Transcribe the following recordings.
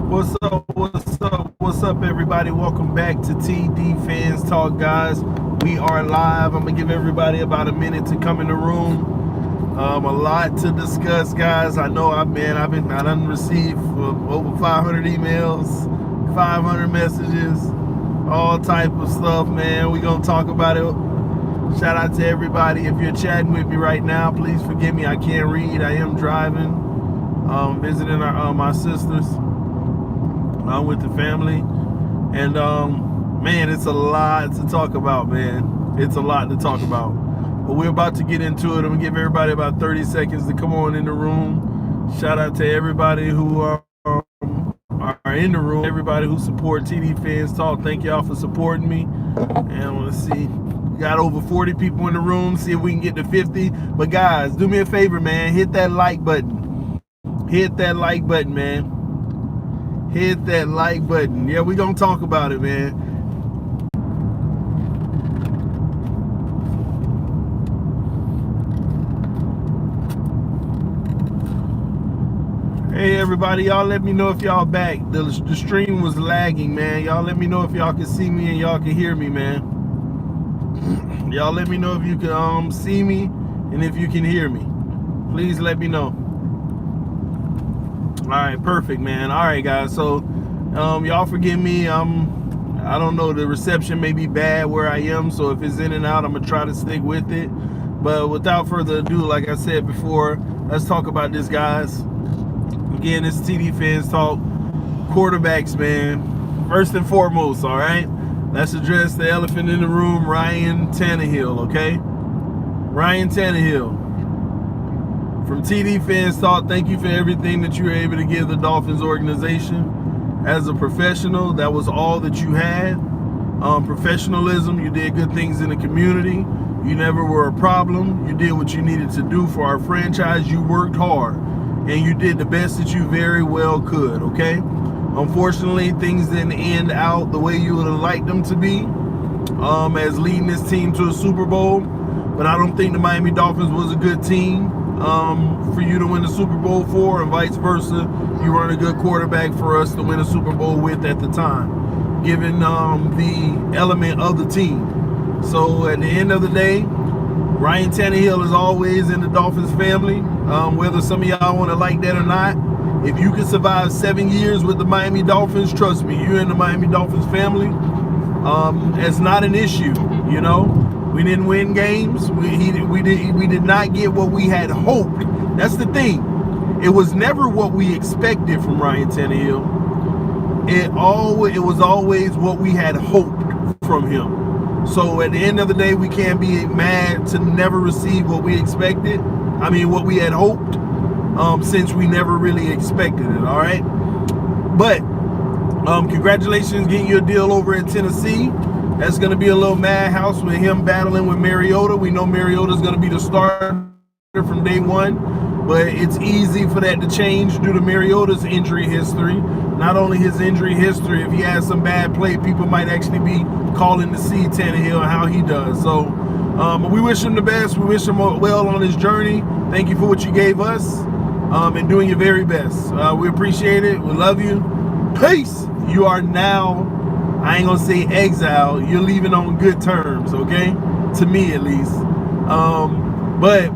What's up? What's up, everybody? Welcome back to TD Fans Talk, guys. We are live. I'm gonna give everybody about a minute to come in the room. A lot to discuss, guys. I know I done received over 500 emails, 500 messages, all type of stuff, man. We gonna talk about it. Shout out to everybody. If you're chatting with me right now, please forgive me. I can't read. I am driving, visiting my sisters. With the family, and man, it's a lot to talk about, man. It's a lot to talk about, but we're about to get into it. I'm gonna give everybody about 30 seconds to come on in the room. Shout out to everybody who are in the room, everybody who support TD Fans Talk. Thank y'all for supporting me. And let's see, we got over 40 people in the room. See if we can get to 50. But guys, do me a favor, man. Hit that like button. Hit that like button, man. Hit that like button. Yeah, we're gonna talk about it, man. Hey everybody, y'all let me know if y'all back. The stream was lagging, man. Y'all let me know if y'all can see me and y'all can hear me, man. Y'all let me know if you can see me and if you can hear me. Please let me know. All right, perfect, man. All right, guys. So, y'all forgive me. I don't know. The reception may be bad where I am. So if it's in and out, I'm gonna try to stick with it. But without further ado, like I said before, let's talk about this, guys. Again, it's TD Fans Talk. Quarterbacks, man. First and foremost, all right. Let's address the elephant in the room, Ryan Tannehill. Okay, Ryan Tannehill. From TD Fans Talk, thank you for everything that you were able to give the Dolphins organization. As a professional, that was all that you had. Professionalism, you did good things in the community. You never were a problem. You did what you needed to do for our franchise. You worked hard, and you did the best that you very well could, okay? Unfortunately, things didn't end out the way you would have liked them to be, as leading this team to a Super Bowl. But I don't think the Miami Dolphins was a good team for you to win the Super Bowl for, and vice versa. You weren't a good quarterback for us to win a Super Bowl with at the time, given the element of the team. So at the end of the day, Ryan Tannehill is always in the Dolphins family, whether some of y'all want to like that or not. If you can survive 7 years with the Miami Dolphins, trust me, you're in the Miami Dolphins family. It's not an issue, you know. We didn't win games. We did not get what we had hoped. That's the thing. It was never what we expected from Ryan Tannehill. It was always what we had hoped from him. So at the end of the day, we can't be mad to never receive what we expected. I mean, what we had hoped, since we never really expected it. All right. But congratulations getting your deal over in Tennessee. That's going to be a little madhouse with him battling with Mariota. We know Mariota's going to be the starter from day one, but it's easy for that to change due to Mariota's injury history. Not only his injury history, if he has some bad play, people might actually be calling to see Tannehill and how he does. So we wish him the best. We wish him well on his journey. Thank you for what you gave us and doing your very best. We appreciate it. We love you. Peace. You are now, I ain't gonna say exile, you're leaving on good terms, okay? To me at least. But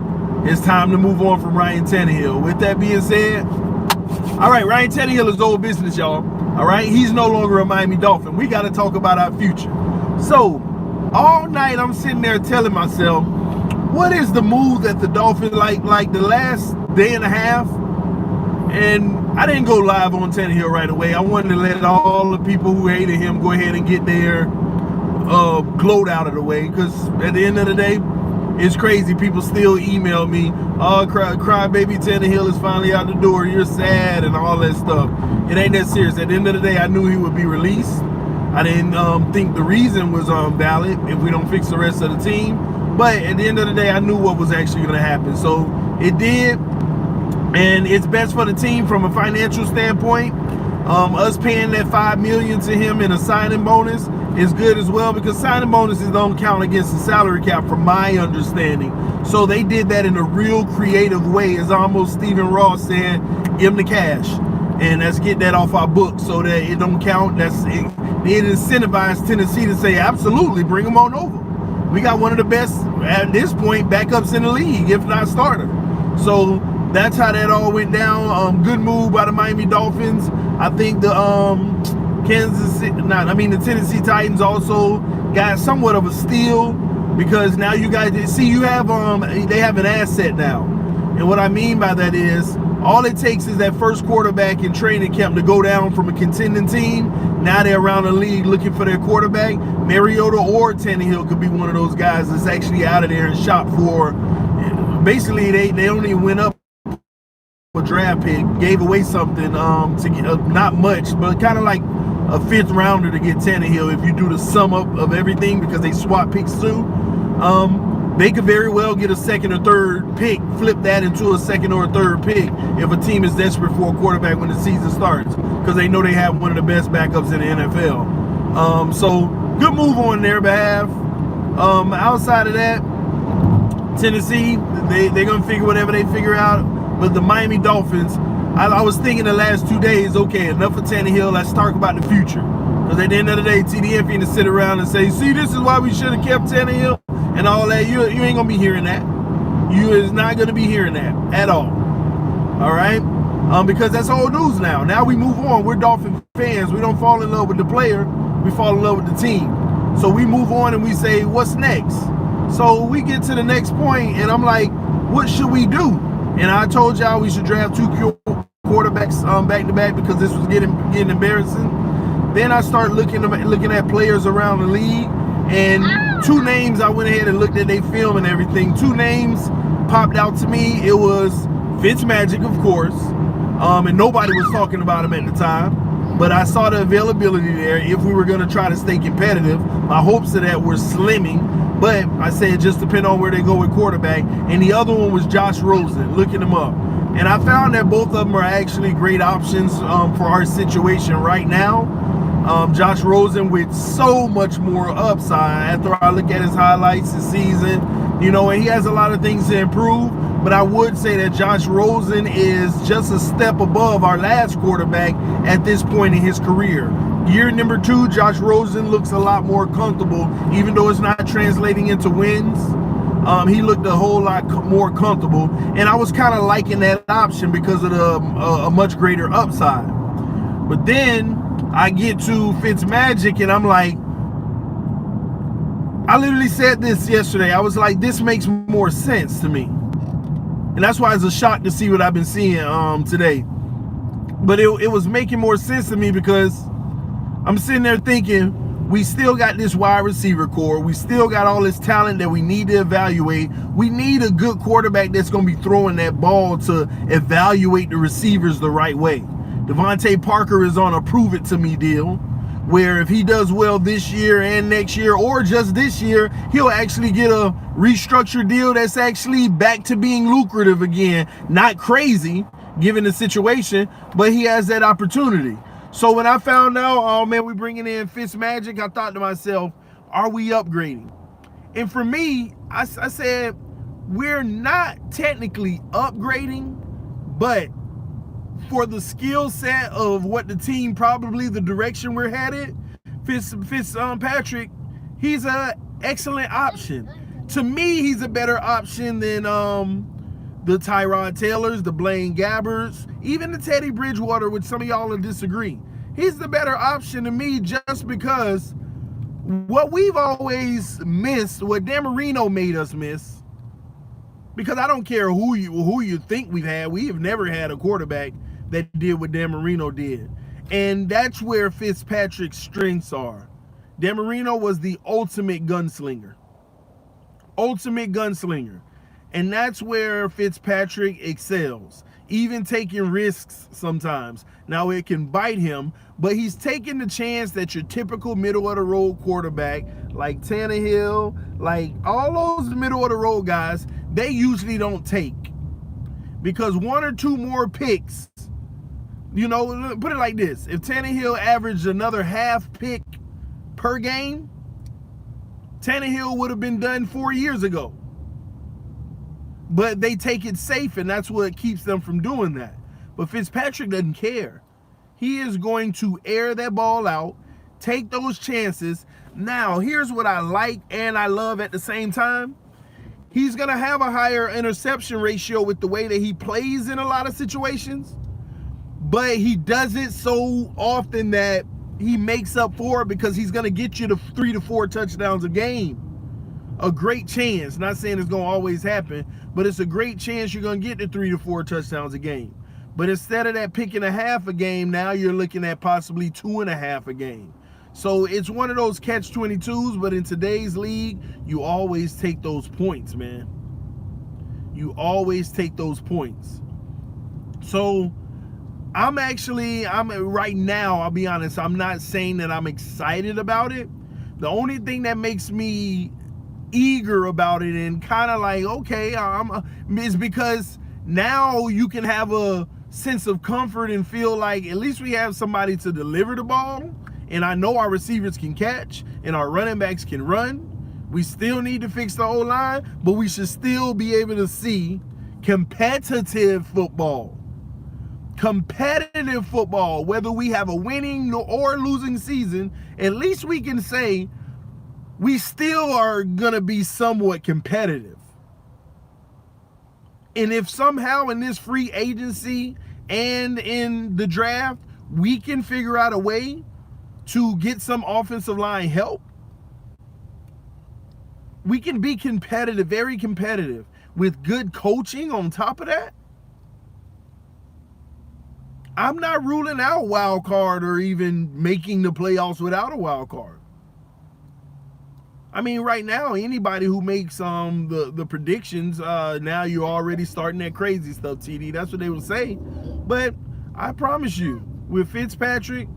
it's time to move on from Ryan Tannehill. With that being said, all right, Ryan Tannehill is old business, y'all. All right, he's no longer a Miami Dolphin. We got to talk about our future. So all night I'm sitting there telling myself, what is the move that the Dolphins like the last day and a half? And I didn't go live on Tannehill right away. I wanted to let all the people who hated him go ahead and get their gloat out of the way, because at the end of the day, it's crazy. People still email me, oh, cry baby Tannehill is finally out the door, you're sad and all that stuff. It ain't that serious. At the end of the day, I knew he would be released. I didn't think the reason was valid if we don't fix the rest of the team. But at the end of the day, I knew what was actually going to happen. So it did. And it's best for the team from a financial standpoint. Us paying that $5 million to him in a signing bonus is good as well, because signing bonuses don't count against the salary cap from my understanding. So they did that in a real creative way. It's almost Stephen Ross saying, give him the cash. and let's get that off our books so that it don't count. It incentivized Tennessee to say, absolutely, bring them on over. We got one of the best, at this point, backups in the league, if not starter. So that's how that all went down. Good move by the Miami Dolphins. I think the the Tennessee Titans also got somewhat of a steal, because now you guys see they have an asset now. And what I mean by that is, all it takes is that first quarterback in training camp to go down from a contending team. Now they're around the league looking for their quarterback. Mariota or Tannehill could be one of those guys that's actually out of there and shot for. Basically, they only went up a draft pick, gave away something to get not much, but kind of like a 5th rounder to get Tannehill if you do the sum up of everything, because they swap picks too. They could very well get a 2nd or 3rd pick, flip that into a 2nd or a 3rd pick if a team is desperate for a quarterback when the season starts, because they know they have one of the best backups in the NFL. So good move on their behalf. Outside of that, Tennessee, they're going to figure whatever they figure out. But the Miami Dolphins, I was thinking the last 2 days, okay, enough of Tannehill, let's talk about the future. Because at the end of the day, TDF ain't to sit around and say, see, this is why we should have kept Tannehill and all that. You ain't going to be hearing that. You is not going to be hearing that at all. All right? Because that's old news now. Now we move on. We're Dolphin fans. We don't fall in love with the player. We fall in love with the team. So we move on and we say, what's next? So we get to the next point, and I'm like, what should we do? And I told y'all we should draft 2 quarterbacks back-to-back, because this was getting embarrassing. Then I started looking at players around the league, and 2 names I went ahead and looked at their film and everything. 2 names popped out to me. It was Fitzpatrick, of course, and nobody was talking about him at the time. But I saw the availability there if we were going to try to stay competitive. My hopes of that were slimming. But I said just depend on where they go with quarterback. And the other one was Josh Rosen, looking him up. And I found that both of them are actually great options for our situation right now. Josh Rosen with so much more upside after I look at his highlights this season, and he has a lot of things to improve. But I would say that Josh Rosen is just a step above our last quarterback at this point in his career. Year number 2, Josh Rosen looks a lot more comfortable, even though it's not translating into wins. He looked a whole lot more comfortable, and I was kind of liking that option because of a much greater upside. But then I get to Fitzmagic, and I'm like, I literally said this yesterday. I was like, this makes more sense to me. And that's why it's a shock to see what I've been seeing today. But it was making more sense to me because I'm sitting there thinking, we still got this wide receiver core. We still got all this talent that we need to evaluate. We need a good quarterback that's going to be throwing that ball to evaluate the receivers the right way. Devontae Parker is on a prove it to me deal, where if he does well this year and next year, or just this year, he'll actually get a restructured deal that's actually back to being lucrative again. Not crazy given the situation, but he has that opportunity. So when I found out, oh man, we're bringing in Fitzmagic, I thought to myself, are we upgrading? And for me, I said, we're not technically upgrading, but for the skill set of what the team, probably the direction we're headed, Fitzpatrick, he's an excellent option. To me, he's a better option than the Tyrod Taylors, the Blaine Gabbers, even the Teddy Bridgewater, which some of y'all will disagree. He's the better option to me just because what we've always missed, what Dan Marino made us miss, because I don't care who you think we've had, we have never had a quarterback that did what Dan Marino did. And that's where Fitzpatrick's strengths are. Dan Marino was the ultimate gunslinger. Ultimate gunslinger. And that's where Fitzpatrick excels, even taking risks sometimes. Now it can bite him, but he's taking the chance that your typical middle of the road quarterback, like Tannehill, like all those middle of the road guys, they usually don't take. Because 1 or 2 more picks, put it like this. If Tannehill averaged another half pick per game, Tannehill would have been done 4 years ago. But they take it safe, and that's what keeps them from doing that. But Fitzpatrick doesn't care. He is going to air that ball out, take those chances. Now, here's what I like and I love at the same time. He's going to have a higher interception ratio with the way that he plays in a lot of situations, but he does it so often that he makes up for it because he's going to get you to 3 to 4 touchdowns a game. A great chance. Not saying it's going to always happen, but it's a great chance you're going to get to 3 to 4 touchdowns a game. But instead of that pick and a half a game, now you're looking at possibly 2.5 a game. So it's one of those catch-22s, but in today's league, you always take those points, man. You always take those points. So I'm right now, I'll be honest, I'm not saying that I'm excited about it. The only thing that makes me eager about it and kind of like, okay, is because now you can have a sense of comfort and feel like at least we have somebody to deliver the ball. And I know our receivers can catch and our running backs can run. We still need to fix the O-line, but we should still be able to see competitive football. Competitive football, whether we have a winning or losing season, at least we can say we still are going to be somewhat competitive. And if somehow in this free agency and in the draft, we can figure out a way to get some offensive line help, we can be competitive, very competitive, with good coaching on top of that. I'm not ruling out wild card or even making the playoffs without a wild card. I mean, right now, anybody who makes the predictions, now you're already starting that crazy stuff, TD. That's what they will say. But I promise you, with Fitzpatrick,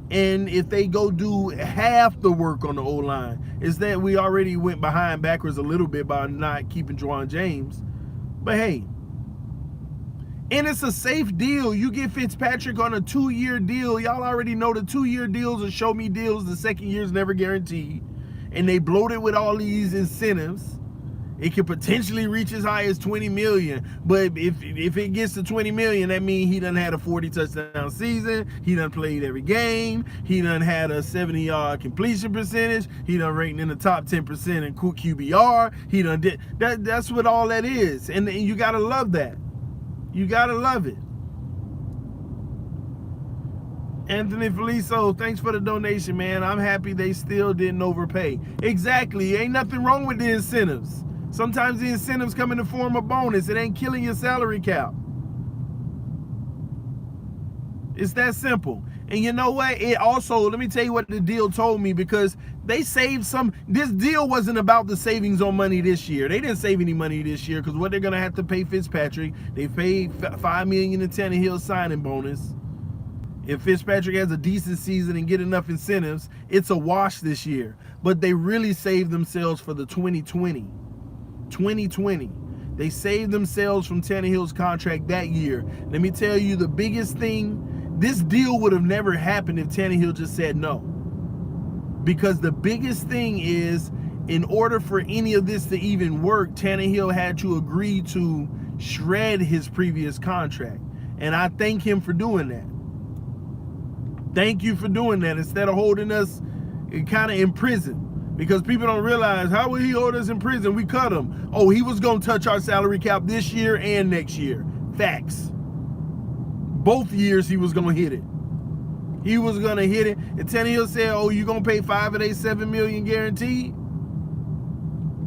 and if they go do half the work on the O-line, is that we already went backwards a little bit by not keeping Juwan James. But hey, and it's a safe deal. You get Fitzpatrick on a 2-year deal. Y'all already know the 2-year deals are show me deals. The second year is never guaranteed. And they bloated with all these incentives. It could potentially reach as high as 20 million. But if it gets to 20 million, that means he done had a 40 touchdown season. He done played every game. He done had a 70-yard completion percentage. He done ranked in the top 10% in QBR. He done did that. That's what all that is. And you gotta love that. You gotta love it. Anthony Feliso, thanks for the donation, man. I'm happy they still didn't overpay. Exactly. Ain't nothing wrong with the incentives. Sometimes the incentives come in the form of bonus. It ain't killing your salary cap. It's that simple. And you know what? It also, let me tell you what the deal told me, because they saved some. This deal wasn't about the savings on money this year. They didn't save any money this year because what they're going to have to pay Fitzpatrick, they paid $5 million in Tannehill signing bonus. If Fitzpatrick has a decent season and get enough incentives, it's a wash this year. But they really saved themselves for the 2020. They saved themselves from Tannehill's contract that year. Let me tell you the biggest thing. This deal would have never happened if Tannehill just said no. Because the biggest thing is, in order for any of this to even work, Tannehill had to agree to shred his previous contract. And I thank him for doing that. Thank you for doing that instead of holding us kind of in prison. Because people don't realize, how would he hold us in prison? We cut him. Oh, he was going to touch our salary cap this year and next year. Facts. Both years he was going to hit it. He was going to hit it. And Tannehill said, oh, you're going to pay 5 of they $7 million guaranteed?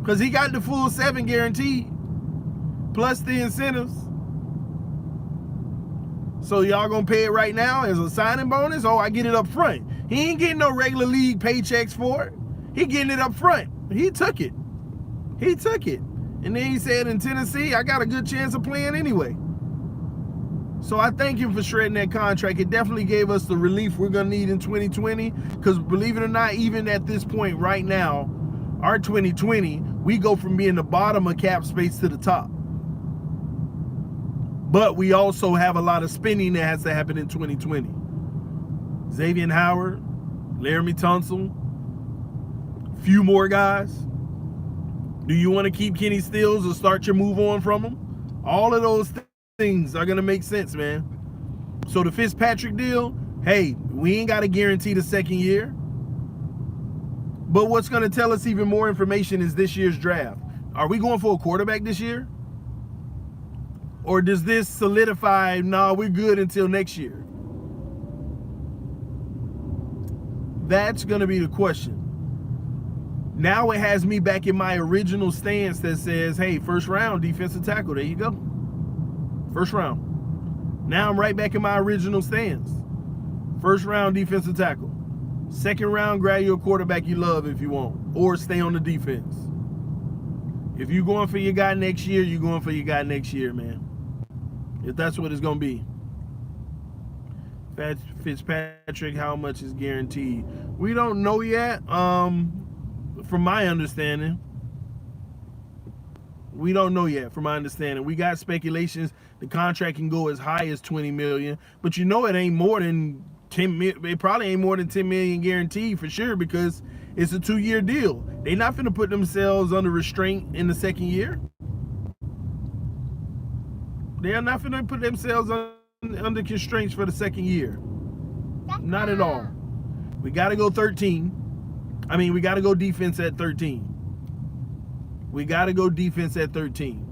Because he got the full 7 guaranteed. Plus the incentives. So y'all going to pay it right now as a signing bonus? Oh, I get it up front. He ain't getting no regular league paychecks for it. He getting it up front. He took it. He took it. And then he said, in Tennessee, I got a good chance of playing anyway. So I thank him for shredding that contract. It definitely gave us the relief we're going to need in 2020. Because believe it or not, even at this point right now, our 2020, we go from being the bottom of cap space to the top. But we also have a lot of spending that has to happen in 2020. Xavier Howard, Laramie Tunsil, a few more guys. Do you want to keep Kenny Stills or start your move on from him? All of those things are going to make sense, man. So the Fitzpatrick deal, Hey, we ain't got to guarantee the second year. But what's going to tell us even more information is this year's draft. Are we going for a quarterback this year? Or does this solidify, nah, we're good until next year? That's going to be the question. Now it has me back in my original stance that says, hey, first round defensive tackle. There you go. First round. Now I'm right back in my original stance. First round defensive tackle. Second round, grab your quarterback you love if you want. Or stay on the defense. If you're going for your guy next year, you're going for your guy next year, man. If that's what it's going to be. Fitzpatrick, how much is guaranteed? We don't know yet. From my understanding, we don't know yet. From my understanding, we got speculations. The contract can go as high as $20 million, but you know it ain't more than 10. It probably ain't more than 10 million guaranteed for sure because it's a 2-year deal. They're not finna put themselves under restraint in the second year. They are not finna put themselves under constraints for the second year. Not at all. We got to go 13. I mean, we got to go defense at 13. We got to go defense at 13.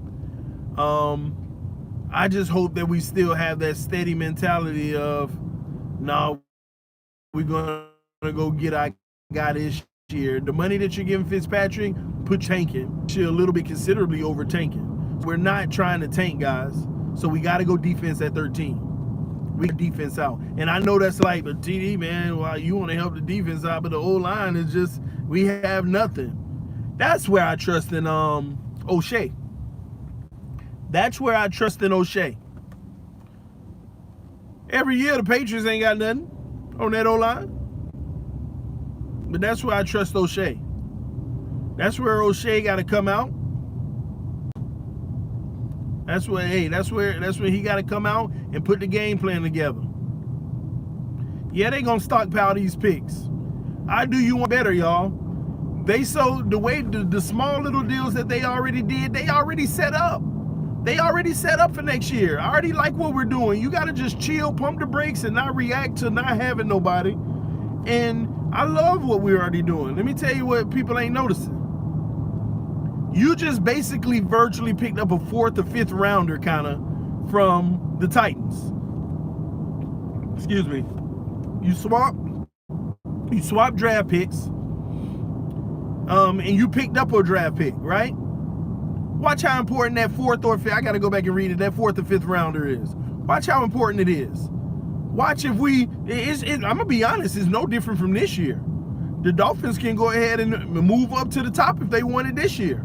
I just hope that we still have that steady mentality of, no, we're going to go get our guy this year. The money that you're giving Fitzpatrick, put tanking. She's a little bit considerably over tanking. We're not trying to tank, guys. So we got to go defense at 13. We defense out. And I know that's like, but TD, man, well, you want to help the defense out, but the O-line is just, we have nothing. That's where I trust in O'Shea. That's where I trust in O'Shea. Every year the Patriots ain't got nothing on that O-line. But that's where I trust O'Shea. That's where O'Shea got to come out. That's where he got to come out and put the game plan together. Yeah, they gonna stockpile these picks. I do you one better, y'all. They sold the way the small little deals that they already did. They already set up. They already set up for next year. I already like what we're doing. You got to just chill, pump the brakes, and not react to not having nobody. And I love what we're already doing. Let me tell you what people ain't noticing. You just basically virtually picked up a 4th or 5th rounder kind of from the Titans. Excuse me. You swap draft picks. And you picked up a draft pick, right? Watch how important that 4th or 5th, I got to go back and read it, that 4th or 5th rounder is. Watch how important it is. Watch if I'm going to be honest, it's no different from this year. The Dolphins can go ahead and move up to the top if they wanted this year.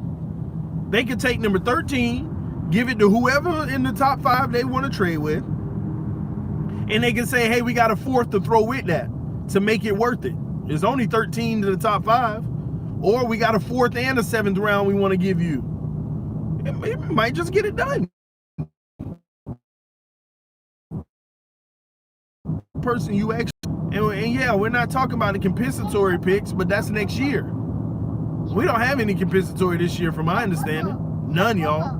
They could take number 13, give it to whoever in the top 5 they want to trade with, and they can say, hey, we got a 4th to throw with that to make it worth it. There's only 13 to the top 5, or we got a 4th and a 7th round we want to give you. It might just get it done. Person you actually, and yeah, we're not talking about the compensatory picks, but that's next year. We don't have any compensatory this year from my understanding. None, y'all.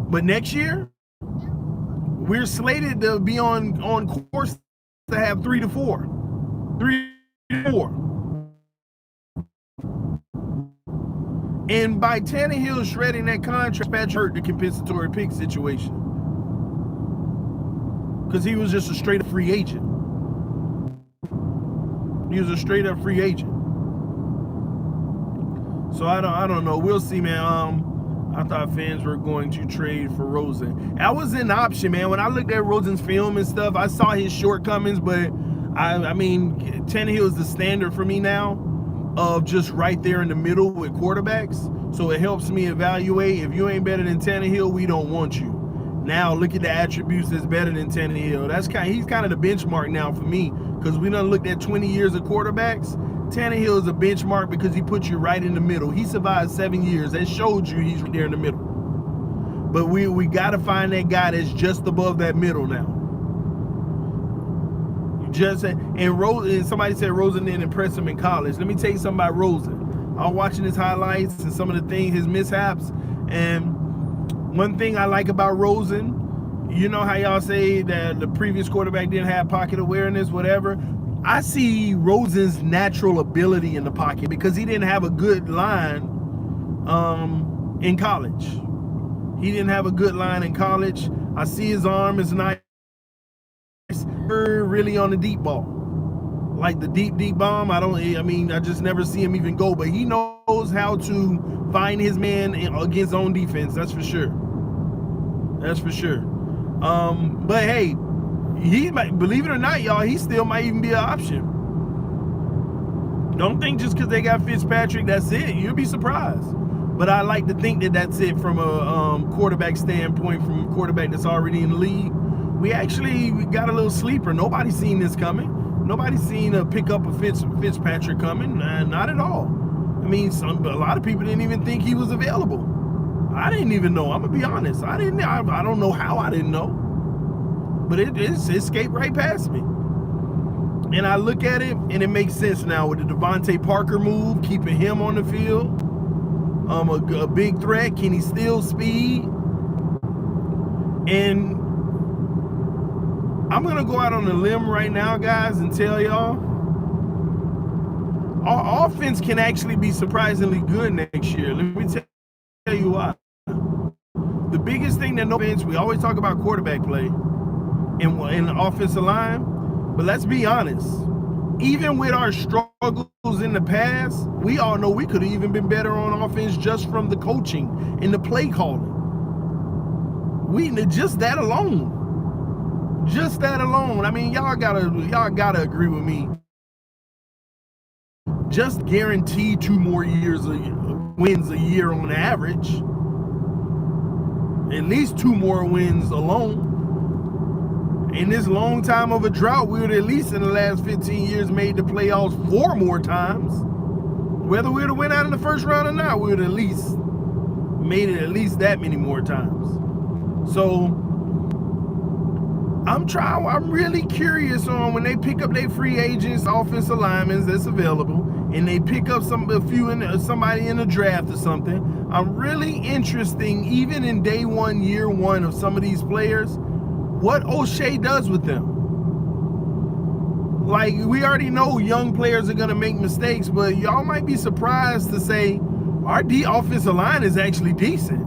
But next year, we're slated to be on course to have 3 to 4. 3 to 4. And by Tannehill shredding that contract, Patch hurt the compensatory pick situation. Because he was just a straight up free agent. He was a straight up free agent. So I don't know. We'll see, man. I thought fans were going to trade for Rosen. That was an option, man. When I looked at Rosen's film and stuff, I saw his shortcomings, but I mean, Tannehill is the standard for me now of just right there in the middle with quarterbacks. So it helps me evaluate. If you ain't better than Tannehill, we don't want you. Now look at the attributes that's better than Tannehill. He's kind of the benchmark now for me because we done looked at 20 years of quarterbacks. Tannehill is a benchmark because he put you right in the middle. He survived 7 years. That showed you he's right there in the middle. But we got to find that guy that's just above that middle now. And somebody said Rosen didn't impress him in college. Let me tell you something about Rosen. I was watching his highlights and some of the things, his mishaps, and one thing I like about Rosen you know how y'all say that the previous quarterback didn't have pocket awareness, whatever. I see Rosen's natural ability in the pocket because he didn't have a good line in college. He didn't have a good line in college. I see his arm is nice, really on the deep ball, like the deep bomb. I just never see him even go, but he knows how to find his man against zone defense. That's for sure. That's for sure. But hey, he might, believe it or not, y'all, he still might even be an option. Don't think just because they got Fitzpatrick, that's it. You'll be surprised. But I like to think that that's it from a quarterback standpoint, from a quarterback that's already in the league. We got a little sleeper. Nobody's seen this coming. Nobody's seen a pickup of Fitzpatrick coming. Not at all. I mean, a lot of people didn't even think he was available. I didn't even know. I'm gonna be honest. I don't know how I didn't know, but it escaped right past me. And I look at it, and it makes sense now with the Devontae Parker move, keeping him on the field. A big threat. Can he steal speed? And I'm gonna go out on a limb right now, guys, and tell y'all our offense can actually be surprisingly good next year. Let me tell you why. The biggest thing that no offense, we always talk about quarterback play in the offensive line, but let's be honest. Even with our struggles in the past, we all know we could have even been better on offense just from the coaching and the play calling. Just that alone. Just that alone. I mean, y'all gotta agree with me. Just guarantee 2 more wins a year on average. At least 2 more wins alone. In this long time of a drought, we would at least in the last 15 years made the playoffs 4 more times. Whether we would have went out in the first round or not, we would at least made it at least that many more times. So I'm really curious on when they pick up their free agents, offensive linemen that's available, and they pick up somebody in the draft or something. I'm really interested, even in day 1, year 1 of some of these players, what O'Shea does with them. Like, we already know young players are going to make mistakes, but y'all might be surprised to say our offensive line is actually decent.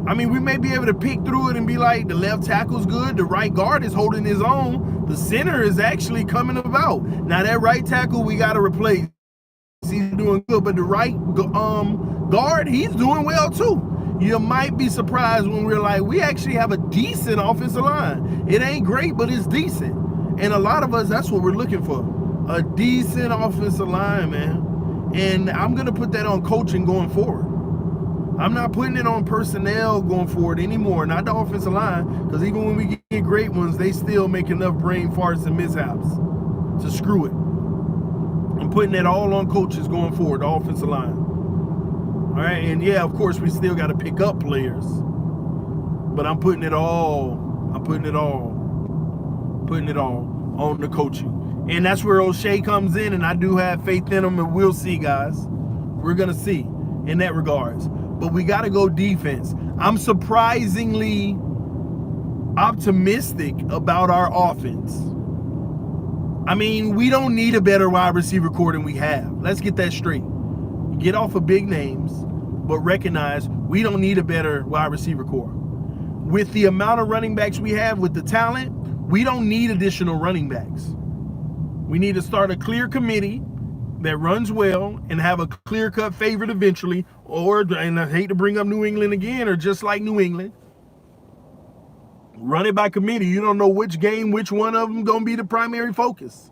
I mean, we may be able to pick through it and be like, the left tackle's good, the right guard is holding his own, the center is actually coming about. Now, that right tackle we got to replace. He's doing good, but the right guard, he's doing well too. You might be surprised when we're like, we actually have a decent offensive line. It ain't great, but it's decent. And a lot of us, that's what we're looking for. A decent offensive line, man. And I'm going to put that on coaching going forward. I'm not putting it on personnel going forward anymore, not the offensive line, because even when we get great ones, they still make enough brain farts and mishaps to screw it. I'm putting it all on coaches going forward, the offensive line. All right, and yeah, of course, we still got to pick up players, but I'm putting it all on the coaching. And that's where O'Shea comes in, and I do have faith in him, and we'll see, guys. We're going to see in that regards. But we got to go defense. I'm surprisingly optimistic about our offense. I mean, we don't need a better wide receiver core than we have. Let's get that straight. Get off of big names, but recognize we don't need a better wide receiver core. With the amount of running backs we have, with the talent, we don't need additional running backs. We need to start a clear committee that runs well and have a clear-cut favorite eventually, and I hate to bring up New England again, or just like New England, run it by committee. You don't know which game, which one of them going to be the primary focus.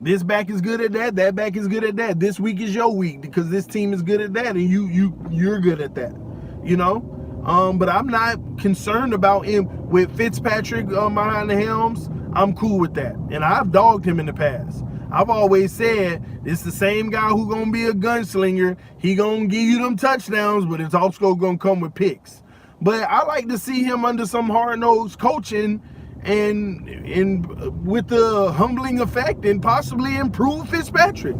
This back is good at that back is good at that. This week is your week because this team is good at that, and you're good at that, you know? But I'm not concerned about him with Fitzpatrick behind the helms. I'm cool with that, and I've dogged him in the past. I've always said it's the same guy who gonna be a gunslinger. He gonna give you them touchdowns, but it's also gonna come with picks. But I like to see him under some hard-nosed coaching and with the humbling effect and possibly improve Fitzpatrick.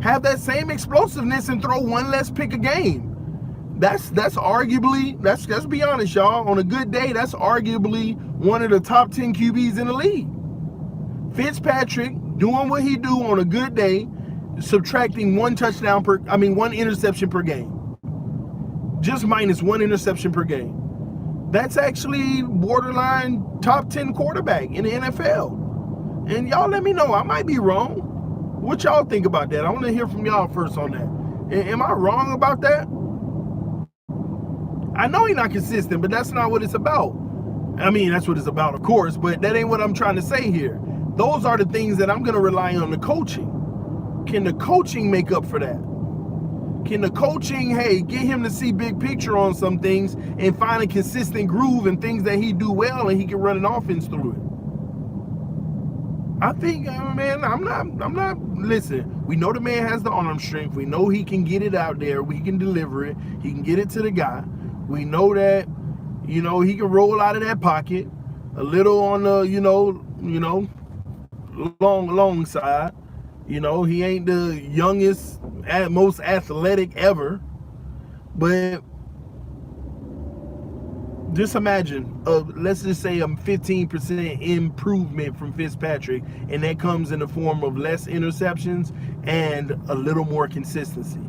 Have that same explosiveness and throw one less pick a game. That's arguably, let's be honest, y'all. On a good day, that's arguably one of the top 10 QBs in the league. Fitzpatrick doing what he do on a good day, subtracting one interception per game. Just minus one interception per game. That's actually borderline top 10 quarterback in the NFL. And y'all let me know. I might be wrong. What y'all think about that? I want to hear from y'all first on that. Am I wrong about that? I know he's not consistent, but that's not what it's about. I mean, that's what it's about, of course, but that ain't what I'm trying to say here. Those are the things that I'm going to rely on the coaching. Can the coaching make up for that? Can the coaching, get him to see big picture on some things and find a consistent groove and things that he do well, and he can run an offense through it? I think, man, I'm not, listen, we know the man has the arm strength. We know he can get it out there. We can deliver it. He can get it to the guy. We know that, he can roll out of that pocket a little on the, long side. He ain't the youngest, most athletic ever. But just imagine, let's just say a 15% improvement from Fitzpatrick, and that comes in the form of less interceptions and a little more consistency.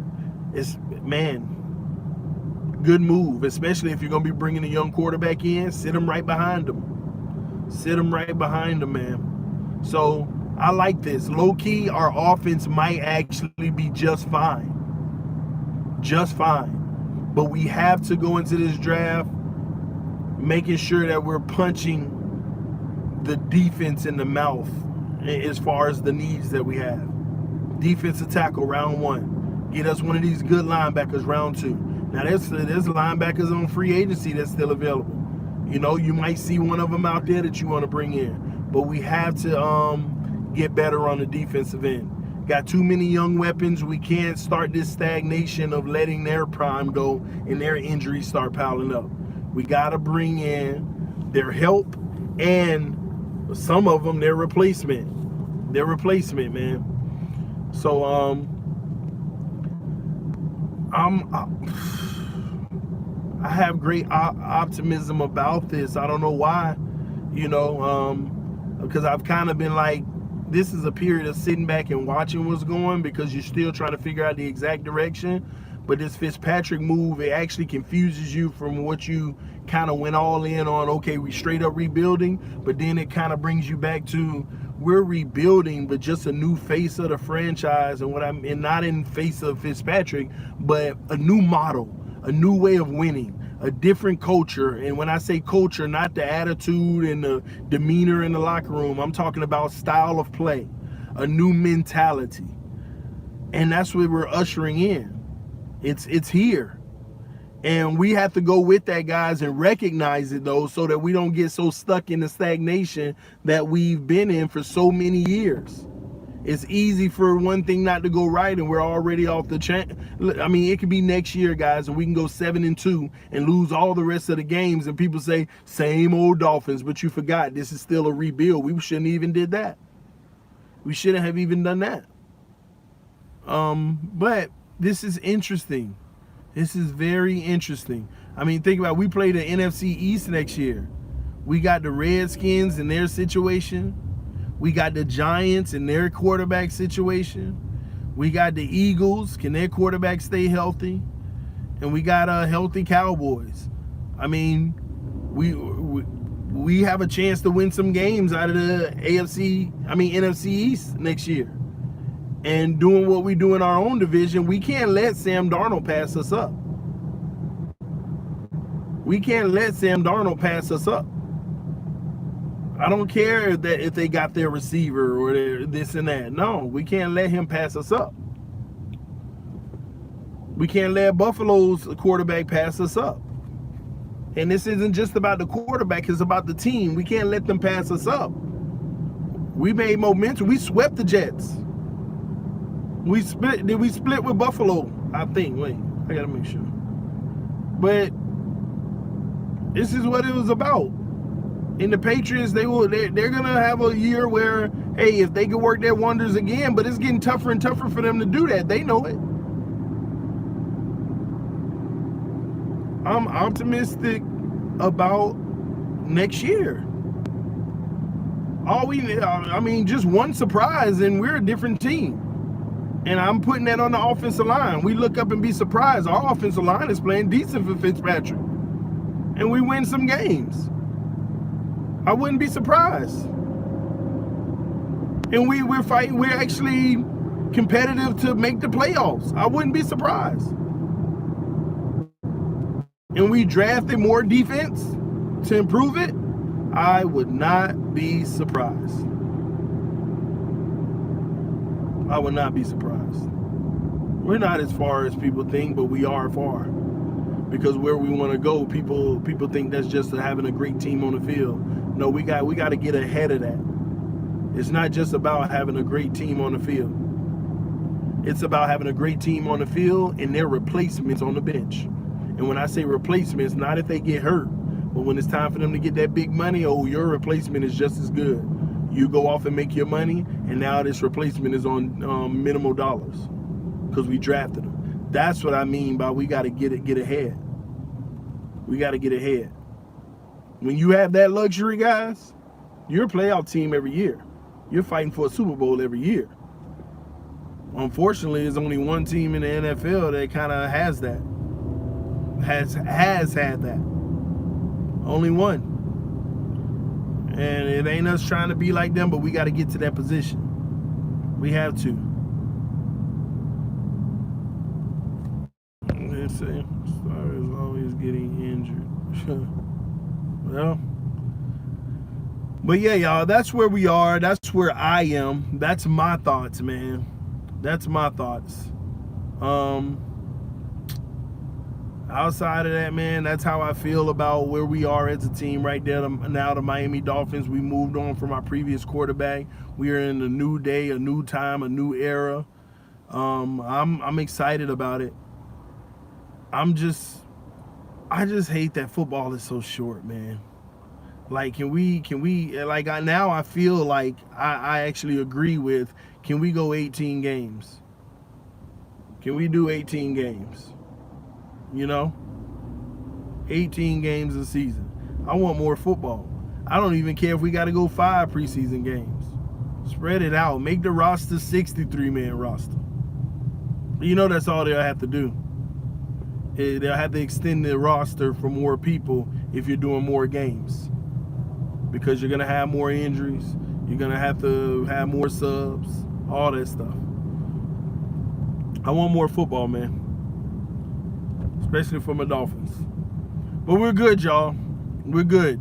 Good move, especially if you're going to be bringing a young quarterback in. Sit him right behind him. Man. So I like this. Low-key, our offense might actually be just fine. But we have to go into this draft making sure that we're punching the defense in the mouth as far as the needs that we have. Defensive tackle, round 1. Get us one of these good linebackers, round 2. Now, there's linebackers on free agency that's still available. You might see one of them out there that you want to bring in. But we have to get better on the defensive end. Got too many young weapons. We can't start this stagnation of letting their prime go and their injuries start piling up. We got to bring in their help and some of them their replacement. Man. So I have great optimism about this. I don't know why, because I've kind of been like, this is a period of sitting back and watching what's going, because you're still trying to figure out the exact direction. But this Fitzpatrick move, it actually confuses you from what you kind of went all in on. Okay, we straight up rebuilding, but then it kind of brings you back to, we're rebuilding, but just a new face of the franchise, and not in face of Fitzpatrick, but a new model, a new way of winning, a different culture. And when I say culture, not the attitude and the demeanor in the locker room, I'm talking about style of play, a new mentality. And that's what we're ushering in. It's here. And we have to go with that, guys, and recognize it, though, so that we don't get so stuck in the stagnation that we've been in for so many years. It's easy for one thing not to go right, and we're already off the chain. I mean, it could be next year, guys, and we can go 7-2 and lose all the rest of the games, and people say, same old Dolphins, but you forgot this is still a rebuild. We shouldn't even did that. We shouldn't have even done that. But this is interesting. This is very interesting. I mean, think about it. We play the NFC East next year. We got the Redskins and their situation. We got the Giants and their quarterback situation. We got the Eagles. Can their quarterback stay healthy? And we got healthy Cowboys. I mean, we have a chance to win some games out of the NFC East next year. And doing what we do in our own division, we can't let Sam Darnold pass us up. I don't care if they got their receiver or this and that. No, we can't let him pass us up. We can't let Buffalo's quarterback pass us up. And this isn't just about the quarterback, it's about the team. We can't let them pass us up. We made momentum. We swept the Jets. Did we split with Buffalo? I think. Wait, I gotta make sure. But this is what it was about. And the Patriots, they're gonna have a year where, hey, if they can work their wonders again, but it's getting tougher and tougher for them to do that. They know it. I'm optimistic about next year. I mean, just one surprise and we're a different team. And I'm putting that on the offensive line. We look up and be surprised. Our offensive line is playing decent for Fitzpatrick. And we win some games. I wouldn't be surprised. And we're fighting. We're actually competitive to make the playoffs. I wouldn't be surprised. And we drafted more defense to improve it. I would not be surprised. I would not be surprised. We're not as far as people think, but we are far. Because where we want to go, people think that's just having a great team on the field. No, we got to get ahead of that. It's not just about having a great team on the field. It's about having a great team on the field and their replacements on the bench. And when I say replacements, not if they get hurt, but when it's time for them to get that big money, oh, your replacement is just as good. You go off and make your money, and now this replacement is on minimal dollars because we drafted them. That's what I mean by we got to get ahead. We got to get ahead. When you have that luxury, guys, you're a playoff team every year. You're fighting for a Super Bowl every year. Unfortunately, there's only one team in the NFL that kind of has that. Has had that. Only one. And it ain't us trying to be like them, but we got to get to that position. We have to. Let's see. Star is always getting injured. Well, but yeah, y'all, that's where we are. That's where I am. That's my thoughts, man. That's my thoughts. Outside of that, man, that's how I feel about where we are as a team right there. Now the Miami Dolphins, we moved on from our previous quarterback. We are in a new day, a new time, a new era. I'm excited about it. I just hate that football is so short, man. Like, can we like, now I feel like I actually agree with, can we go 18 games? Can we do 18 games? You know, 18 games a season. I want more football. I don't even care if we got to go 5 preseason games. Spread it out. Make the roster 63-man roster. You know, that's all they'll have to do. They'll have to extend the roster for more people if you're doing more games. Because you're going to have more injuries. You're going to have more subs. All that stuff. I want more football, man. Especially for my Dolphins. But we're good, y'all. We're good.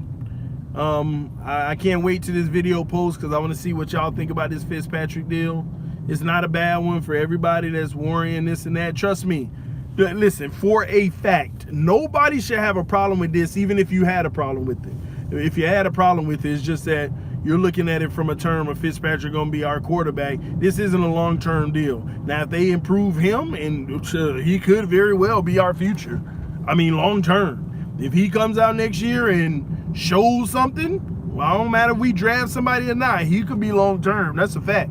I can't wait to this video post because I want to see what y'all think about this Fitzpatrick deal. It's not a bad one for everybody that's worrying this and that. Trust me. Listen, for a fact, nobody should have a problem with this, even if you had a problem with it. If you had a problem with it, it's just that you're looking at it from a term of Fitzpatrick going to be our quarterback. This isn't a long-term deal. Now, if they improve him, and he could very well be our future. I mean, long-term. If he comes out next year and shows something, well, I don't matter if we draft somebody or not. He could be long-term. That's a fact.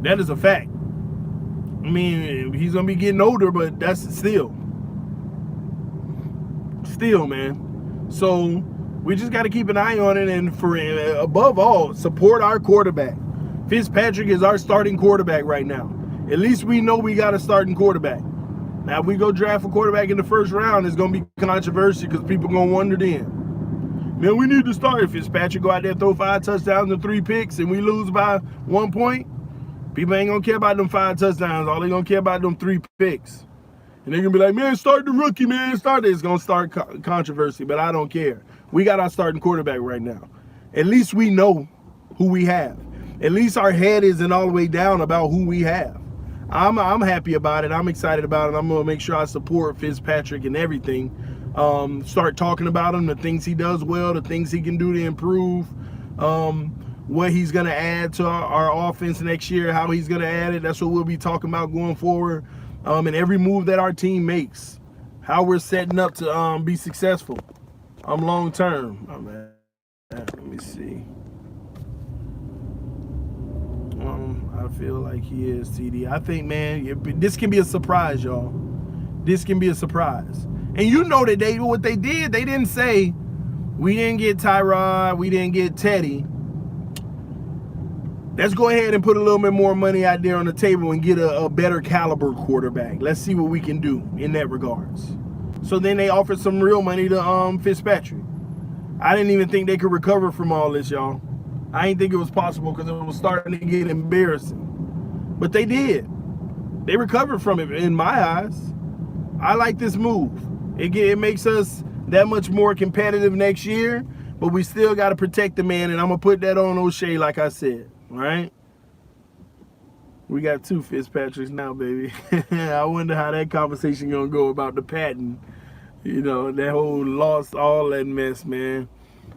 That is a fact. I mean, he's going to be getting older, but that's still, man. So we just got to keep an eye on it, and for above all, support our quarterback. Fitzpatrick is our starting quarterback right now. At least we know we got a starting quarterback. Now, if we go draft a quarterback in the first round, it's going to be controversial because people going to wonder then. Man, we need to start. If Fitzpatrick go out there, throw 5 touchdowns and 3 picks, and we lose by 1 point, people ain't going to care about them 5 touchdowns. All they going to care about them 3 picks. And they're going to be like, man, start the rookie, man. Start it. It's going to start controversy, but I don't care. We got our starting quarterback right now. At least we know who we have. At least our head isn't all the way down about who we have. I'm happy about it. I'm excited about it. I'm going to make sure I support Fitzpatrick and everything. Start talking about him, the things he does well, the things he can do to improve, what he's going to add to our offense next year, how he's going to add it. That's what we'll be talking about going forward. And every move that our team makes, how we're setting up to be successful. Long term. Oh, man. Let me see. I feel like he is, TD. I think, man, this can be a surprise, y'all. This can be a surprise. And you know that what they did, they didn't say, we didn't get Tyrod, we didn't get Teddy. Let's go ahead and put a little bit more money out there on the table and get a better caliber quarterback. Let's see what we can do in that regards. So then they offered some real money to Fitzpatrick. I didn't even think they could recover from all this, y'all. I didn't think it was possible because it was starting to get embarrassing. But they did. They recovered from it in my eyes. I like this move. It makes us that much more competitive next year, but we still got to protect the man, and I'm going to put that on O'Shea like I said. All right, we got 2 Fitzpatricks now, baby. I wonder how that conversation gonna go about the patent. You know, that whole lost all that mess, man.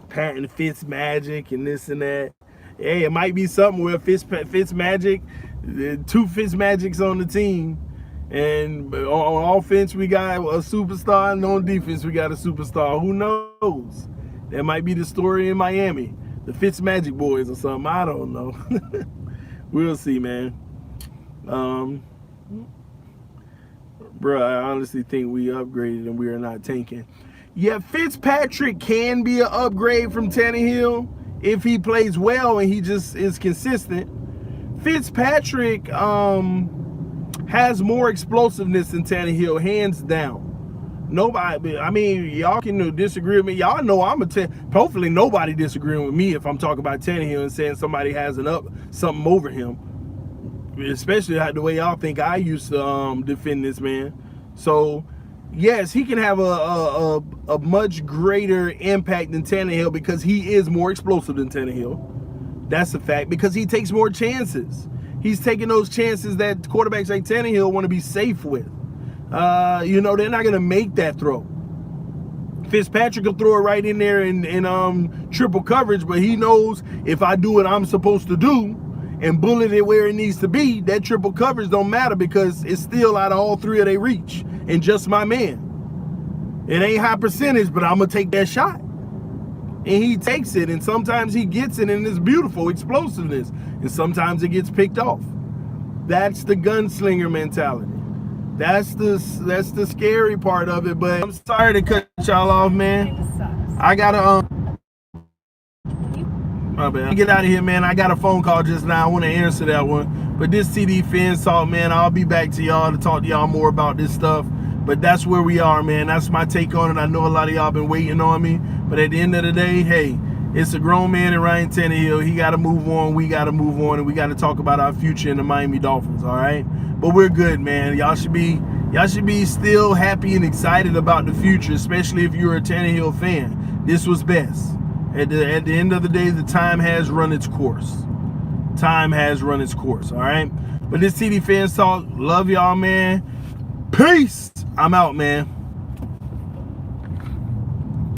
Patent Fitzmagic and this and that. Hey, it might be something where Fitzmagic, 2 Fitzmagics on the team, and on offense we got a superstar, and on defense we got a superstar. Who knows? That might be the story in Miami. The Fitzmagic boys or something. I don't know. We'll see, man. Bro, I honestly think we upgraded and we are not tanking. Yeah, Fitzpatrick can be an upgrade from Tannehill if he plays well and he just is consistent. Fitzpatrick has more explosiveness than Tannehill, hands down. Nobody, I mean, y'all can disagree with me. Y'all know hopefully nobody disagreeing with me if I'm talking about Tannehill and saying somebody has something over him. Especially the way y'all think I used to defend this man. So, yes, he can have a much greater impact than Tannehill because he is more explosive than Tannehill. That's a fact, because he takes more chances. He's taking those chances that quarterbacks like Tannehill want to be safe with. You know, they're not going to make that throw. Fitzpatrick will throw it right in there in triple coverage, but he knows if I do what I'm supposed to do and bullet it where it needs to be, that triple coverage don't matter because it's still out of all 3 of their reach and just my man. It ain't high percentage, but I'm going to take that shot. And he takes it, and sometimes he gets it, and it's beautiful explosiveness, and sometimes it gets picked off. That's the gunslinger mentality. That's the scary part of it, but I'm sorry to cut y'all off, man. I gotta my bad. Get out of here, man. I got a phone call just now. I want to answer that one. But this TD Phins talk, man, I'll be back to y'all to talk to y'all more about this stuff. But that's where we are, man. That's my take on it. I know a lot of y'all been waiting on me, but at the end of the day, hey, it's a grown man in Ryan Tannehill. He got to move on. We got to move on, and we got to talk about our future in the Miami Dolphins. All right, but we're good, man. Y'all should be still happy and excited about the future, especially if you're a Tannehill fan. This was best. At the end of the day, the time has run its course. Time has run its course. All right, but this TD Phins talk. Love y'all, man. Peace. I'm out, man.